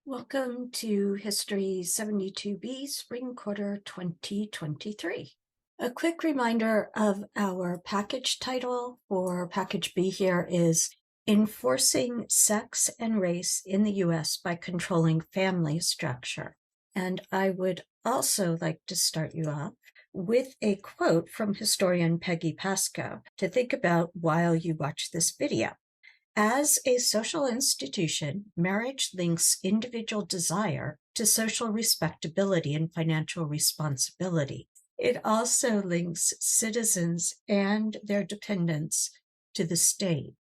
Welcome to History 72B Spring Quarter 2023. A quick reminder of our package title for Package B here is Enforcing Sex and Race in the U.S. by Controlling Family Structure. And I would also like to start you off with a quote from historian Peggy Pascoe to think about while you watch this video. As a social institution, marriage links individual desire to social respectability and financial responsibility. It also links citizens and their dependents to the state.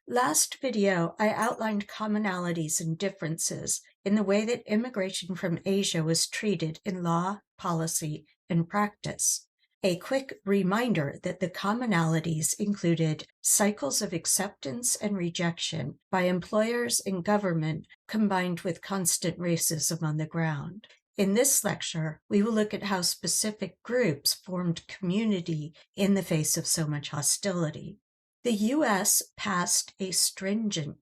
Last video, I outlined commonalities and differences in the way that immigration from Asia was treated in law, policy, and practice. A quick reminder that the commonalities included cycles of acceptance and rejection by employers and government combined with constant racism on the ground. In this lecture, we will look at how specific groups formed community in the face of so much hostility. The U.S. passed a stringent,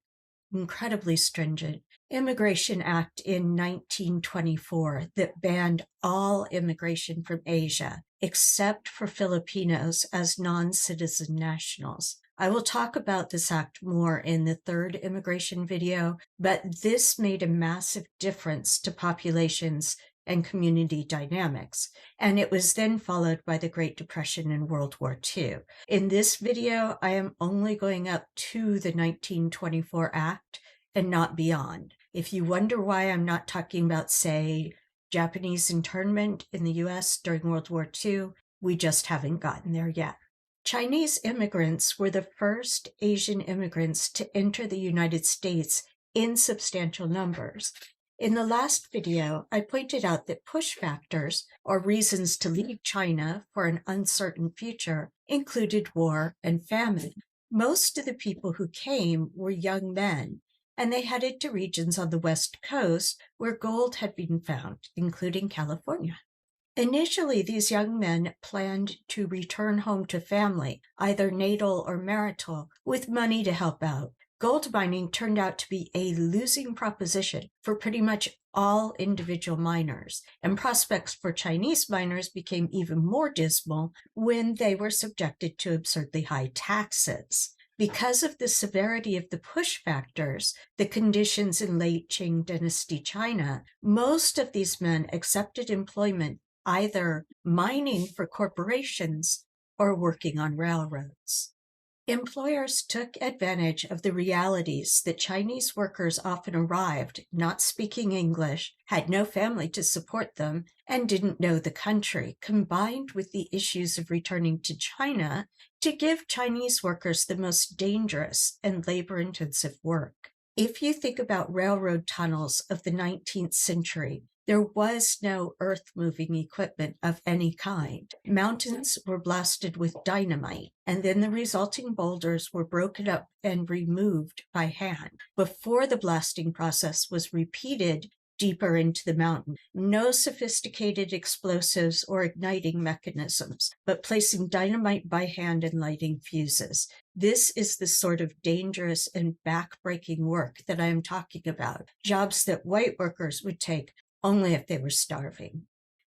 incredibly stringent, Immigration Act in 1924 that banned all immigration from Asia, except for Filipinos as non-citizen nationals. I will talk about this act more in the third immigration video, but this made a massive difference to populations and community dynamics, and it was then followed by the Great Depression and World War II. In this video, I am only going up to the 1924 Act and not beyond. If you wonder why I'm not talking about, say, Japanese internment in the US during World War II, we just haven't gotten there yet. Chinese immigrants were the first Asian immigrants to enter the United States in substantial numbers. In the last video, I pointed out that push factors, or reasons to leave China for an uncertain future, included war and famine. Most of the people who came were young men, and they headed to regions on the West Coast where gold had been found, including California. Initially, these young men planned to return home to family, either natal or marital, with money to help out. Gold mining turned out to be a losing proposition for pretty much all individual miners, and prospects for Chinese miners became even more dismal when they were subjected to absurdly high taxes. Because of the severity of the push factors, the conditions in late Qing dynasty China, most of these men accepted employment either mining for corporations or working on railroads. Employers took advantage of the realities that Chinese workers often arrived not speaking English, had no family to support them, and didn't know the country, combined with the issues of returning to China to give Chinese workers the most dangerous and labor-intensive work. If you think about railroad tunnels of the 19th century, there was no earth-moving equipment of any kind. Mountains were blasted with dynamite, and then the resulting boulders were broken up and removed by hand. Before the blasting process was repeated deeper into the mountain, no sophisticated explosives or igniting mechanisms, but placing dynamite by hand and lighting fuses. This is the sort of dangerous and back-breaking work that I am talking about, jobs that white workers would take only if they were starving.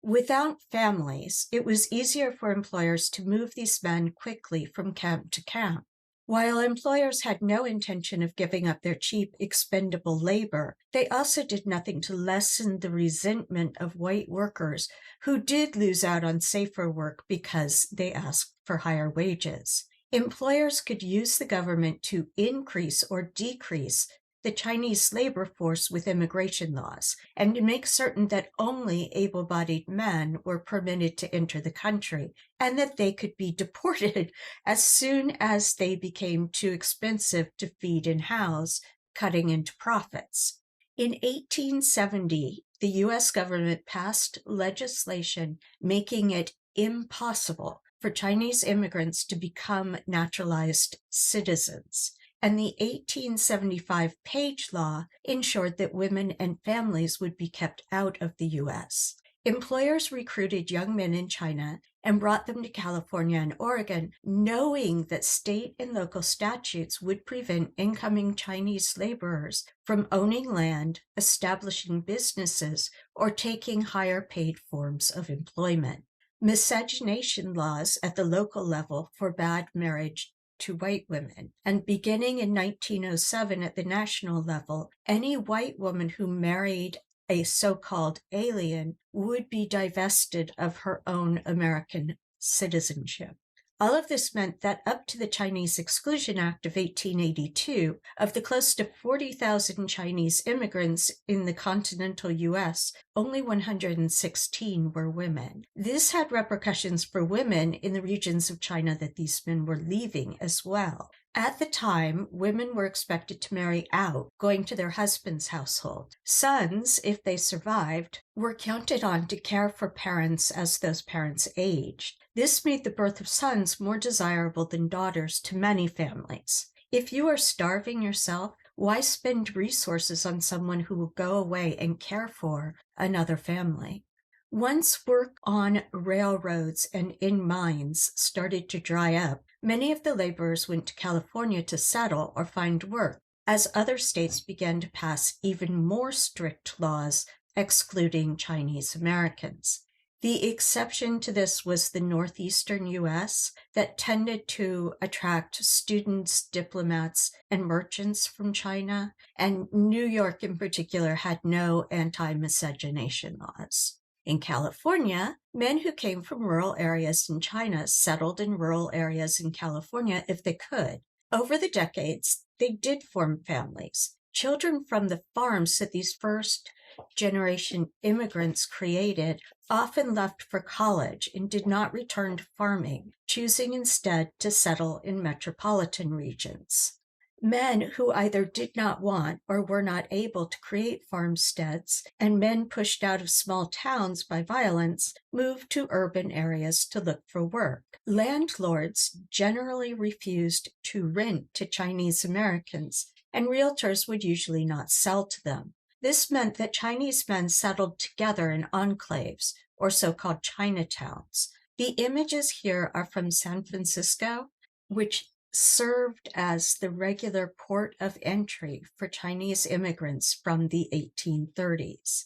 Without families, it was easier for employers to move these men quickly from camp to camp. While employers had no intention of giving up their cheap, expendable labor, they also did nothing to lessen the resentment of white workers who did lose out on safer work because they asked for higher wages. Employers could use the government to increase or decrease the Chinese labor force with immigration laws, and to make certain that only able-bodied men were permitted to enter the country, and that they could be deported as soon as they became too expensive to feed and house, cutting into profits. In 1870, the U.S. government passed legislation making it impossible for Chinese immigrants to become naturalized citizens. And the 1875 Page Law ensured that women and families would be kept out of the U.S. Employers recruited young men in China and brought them to California and Oregon, knowing that state and local statutes would prevent incoming Chinese laborers from owning land, establishing businesses, or taking higher paid forms of employment. Miscegenation laws at the local level forbade marriage to white women, and beginning in 1907 at the national level, any white woman who married a so-called alien would be divested of her own American citizenship. All of this meant that up to the Chinese Exclusion Act of 1882, of the close to 40,000 Chinese immigrants in the continental U.S., only 116 were women. This had repercussions for women in the regions of China that these men were leaving as well. At the time, women were expected to marry out, going to their husband's household. Sons, if they survived, were counted on to care for parents as those parents aged. This made the birth of sons more desirable than daughters to many families. If you are starving yourself, why spend resources on someone who will go away and care for another family? Once work on railroads and in mines started to dry up, many of the laborers went to California to settle or find work, as other states began to pass even more strict laws excluding Chinese Americans. The exception to this was the northeastern U.S. that tended to attract students, diplomats, and merchants from China, and New York in particular had no anti-miscegenation laws. In California, men who came from rural areas in China settled in rural areas in California if they could. Over the decades, they did form families. Children from the farms that these first-generation immigrants created often left for college and did not return to farming, choosing instead to settle in metropolitan regions. Men who either did not want or were not able to create farmsteads, and men pushed out of small towns by violence, moved to urban areas to look for work. Landlords generally refused to rent to Chinese Americans, and realtors would usually not sell to them. This meant that Chinese men settled together in enclaves, or so-called Chinatowns. The images here are from San Francisco, which served as the regular port of entry for Chinese immigrants from the 1830s.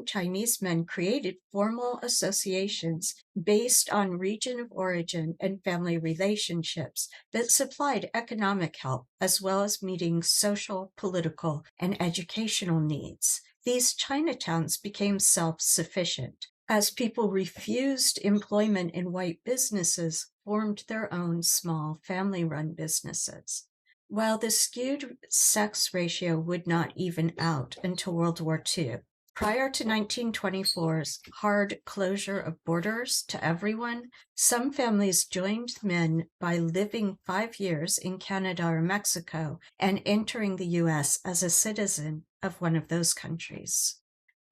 Chinese men, created formal associations based on region of origin and family relationships that supplied economic help as well as meeting social, political, and educational needs. These Chinatowns became self-sufficient. As people refused employment in white businesses, formed their own small family-run businesses. While the skewed sex ratio would not even out until World War II, prior to 1924's hard closure of borders to everyone, some families joined men by living 5 years in Canada or Mexico and entering the U.S. as a citizen of one of those countries.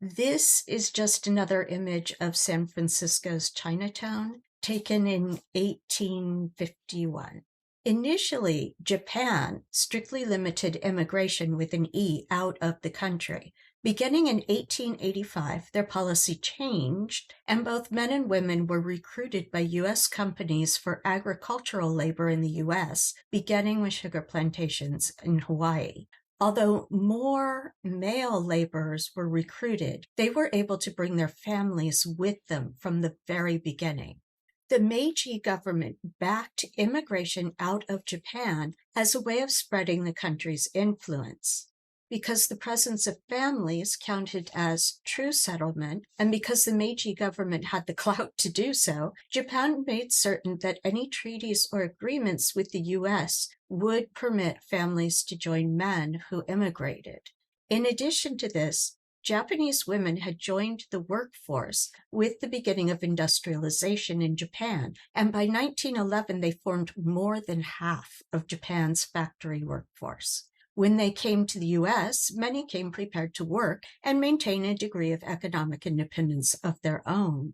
This is just another image of San Francisco's Chinatown, taken in 1851. Initially, Japan strictly limited immigration with an E out of the country. Beginning in 1885, their policy changed, and both men and women were recruited by U.S. companies for agricultural labor in the U.S., beginning with sugar plantations in Hawaii. Although more male laborers were recruited, they were able to bring their families with them from the very beginning. The Meiji government backed immigration out of Japan as a way of spreading the country's influence. Because the presence of families counted as true settlement, and because the Meiji government had the clout to do so, Japan made certain that any treaties or agreements with the U.S. would permit families to join men who immigrated. In addition to this, Japanese women had joined the workforce with the beginning of industrialization in Japan, and by 1911 they formed more than half of Japan's factory workforce. When they came to the U.S., many came prepared to work and maintain a degree of economic independence of their own.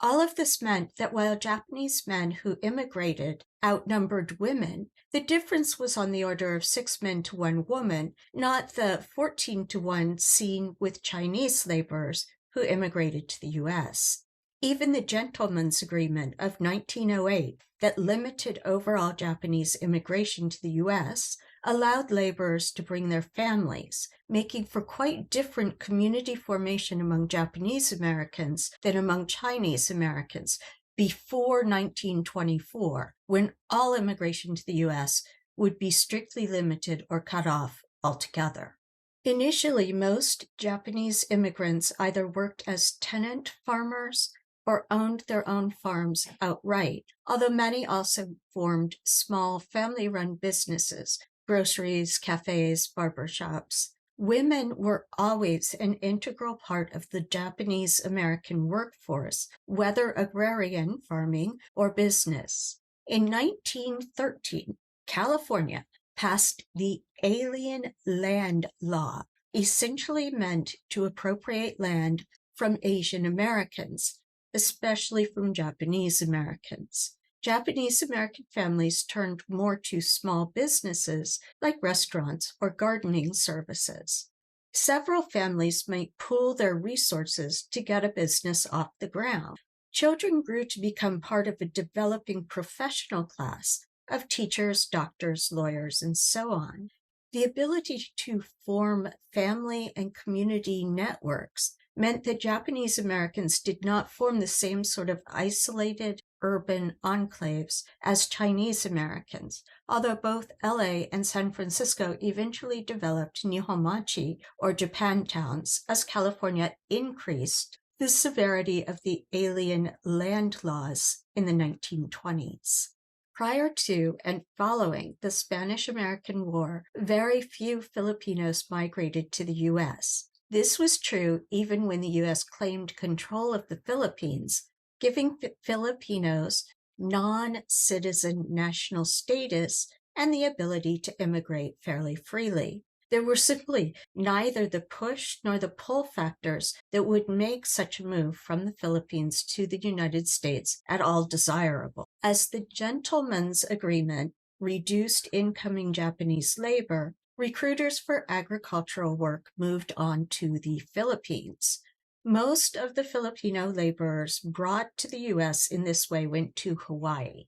All of this meant that while Japanese men who immigrated outnumbered women, the difference was on the order of 6 men to 1 woman, not the 14 to 1 seen with Chinese laborers who immigrated to the U.S. Even the Gentlemen's Agreement of 1908 that limited overall Japanese immigration to the U.S. allowed laborers to bring their families, making for quite different community formation among Japanese Americans than among Chinese Americans before 1924, when all immigration to the U.S. would be strictly limited or cut off altogether. Initially, most Japanese immigrants either worked as tenant farmers or owned their own farms outright, although many also formed small family-run businesses, groceries, cafes, barbershops. Women were always an integral part of the Japanese American workforce, whether agrarian, farming, or business. In 1913, California passed the Alien Land Law, essentially meant to appropriate land from Asian Americans, especially from Japanese Americans. Japanese American families turned more to small businesses like restaurants or gardening services. Several families might pool their resources to get a business off the ground. Children grew to become part of a developing professional class of teachers, doctors, lawyers, and so on. The ability to form family and community networks meant that Japanese Americans did not form the same sort of isolated urban enclaves as Chinese Americans, although both LA and San Francisco eventually developed Nihonmachi, or Japan towns, as California increased the severity of the alien land laws in the 1920s. Prior to and following the Spanish-American War, very few Filipinos migrated to the U.S. This was true even when the U.S. claimed control of the Philippines, giving Filipinos non-citizen national status and the ability to immigrate fairly freely. There were simply neither the push nor the pull factors that would make such a move from the Philippines to the United States at all desirable. As the Gentlemen's Agreement reduced incoming Japanese labor, recruiters for agricultural work moved on to the Philippines. Most of the Filipino laborers brought to the U.S. in this way went to Hawaii.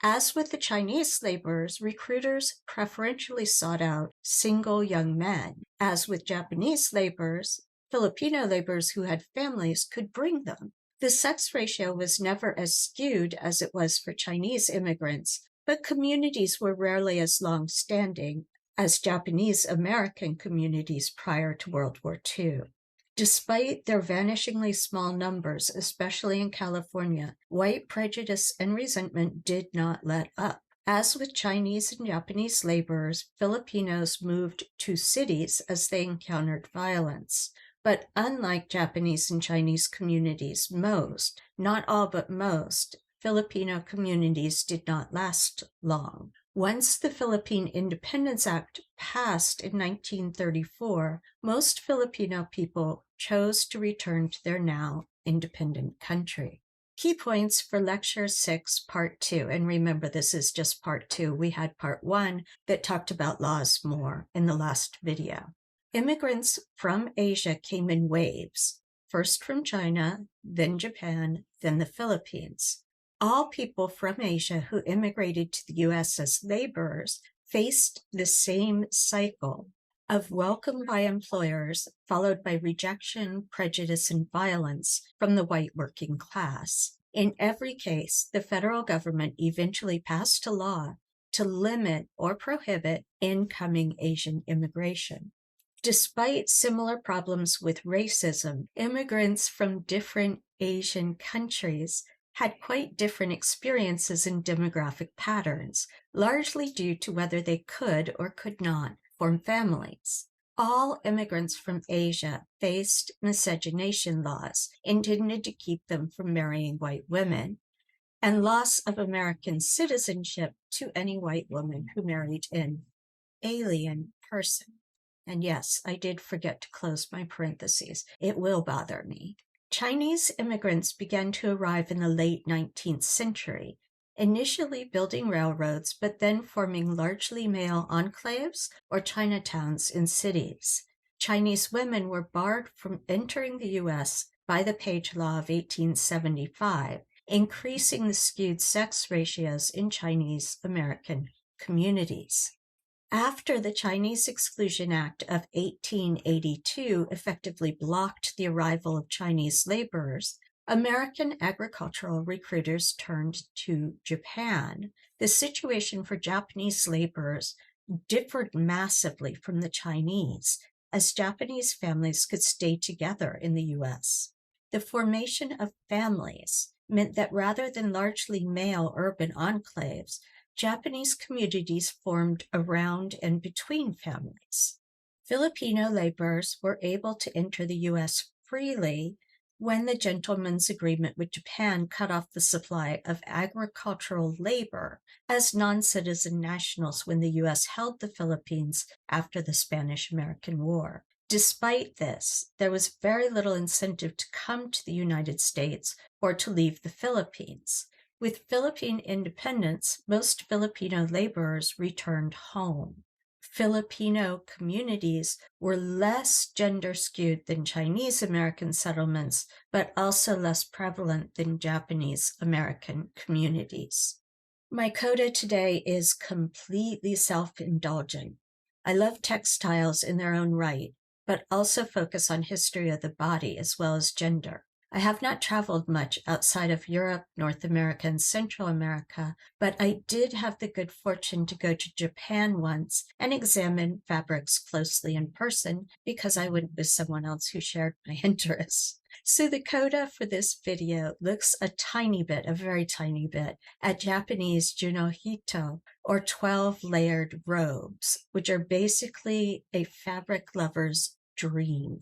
As with the Chinese laborers, recruiters preferentially sought out single young men. As with Japanese laborers, Filipino laborers who had families could bring them. The sex ratio was never as skewed as it was for Chinese immigrants, but communities were rarely as long-standing as Japanese American communities prior to World War II. Despite their vanishingly small numbers, especially in California, white prejudice and resentment did not let up. As with Chinese and Japanese laborers, Filipinos moved to cities as they encountered violence. But unlike Japanese and Chinese communities, most, not all but most, Filipino communities did not last long. Once the Philippine Independence Act passed in 1934, most Filipino people chose to return to their now independent country. Key points for Lecture 6, Part 2. And remember, this is just Part 2. We had Part 1 that talked about laws more in the last video. Immigrants from Asia came in waves, first from China, then Japan, then the Philippines. All people from Asia who immigrated to the U.S. as laborers faced the same cycle of welcome by employers, followed by rejection, prejudice, and violence from the white working class. In every case, the federal government eventually passed a law to limit or prohibit incoming Asian immigration. Despite similar problems with racism, immigrants from different Asian countries had quite different experiences and demographic patterns, largely due to whether they could or could not form families. All immigrants from Asia faced miscegenation laws intended to keep them from marrying white women, and loss of American citizenship to any white woman who married an alien person. And yes, I did forget to close my parentheses. It will bother me. Chinese immigrants began to arrive in the late 19th century, initially building railroads, but then forming largely male enclaves or Chinatowns in cities. Chinese women were barred from entering the U.S. by the Page Law of 1875, increasing the skewed sex ratios in Chinese American communities. After the Chinese Exclusion Act of 1882 effectively blocked the arrival of Chinese laborers, American agricultural recruiters turned to Japan. The situation for Japanese laborers differed massively from the Chinese, as Japanese families could stay together in the U.S. The formation of families meant that rather than largely male urban enclaves, Japanese communities formed around and between families. Filipino laborers were able to enter the U.S. freely when the gentleman's agreement with Japan cut off the supply of agricultural labor as non-citizen nationals when the U.S. held the Philippines after the Spanish-American War. Despite this, there was very little incentive to come to the United States or to leave the Philippines. With Philippine independence, most Filipino laborers returned home. Filipino communities were less gender-skewed than Chinese American settlements, but also less prevalent than Japanese American communities. My coda today is completely self-indulgent. I love textiles in their own right, but also focus on history of the body as well as gender. I have not traveled much outside of Europe, North America, and Central America, but I did have the good fortune to go to Japan once and examine fabrics closely in person because I went with someone else who shared my interests. So the coda for this video looks a very tiny bit, at Japanese junohito, or 12-layered robes, which are basically a fabric lover's dream.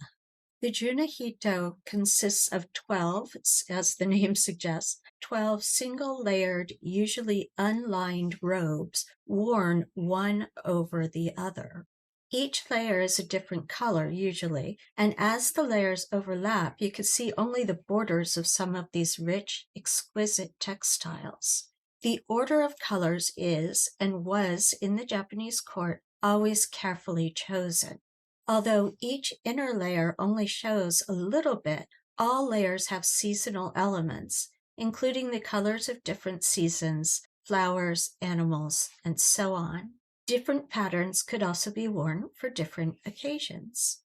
The junohito consists of 12, as the name suggests, 12 single-layered, usually unlined robes worn one over the other. Each layer is a different color, usually, and as the layers overlap, you can see only the borders of some of these rich, exquisite textiles. The order of colors is, and was in the Japanese court, always carefully chosen. Although each inner layer only shows a little bit, all layers have seasonal elements, including the colors of different seasons, flowers, animals, and so on. Different patterns could also be worn for different occasions.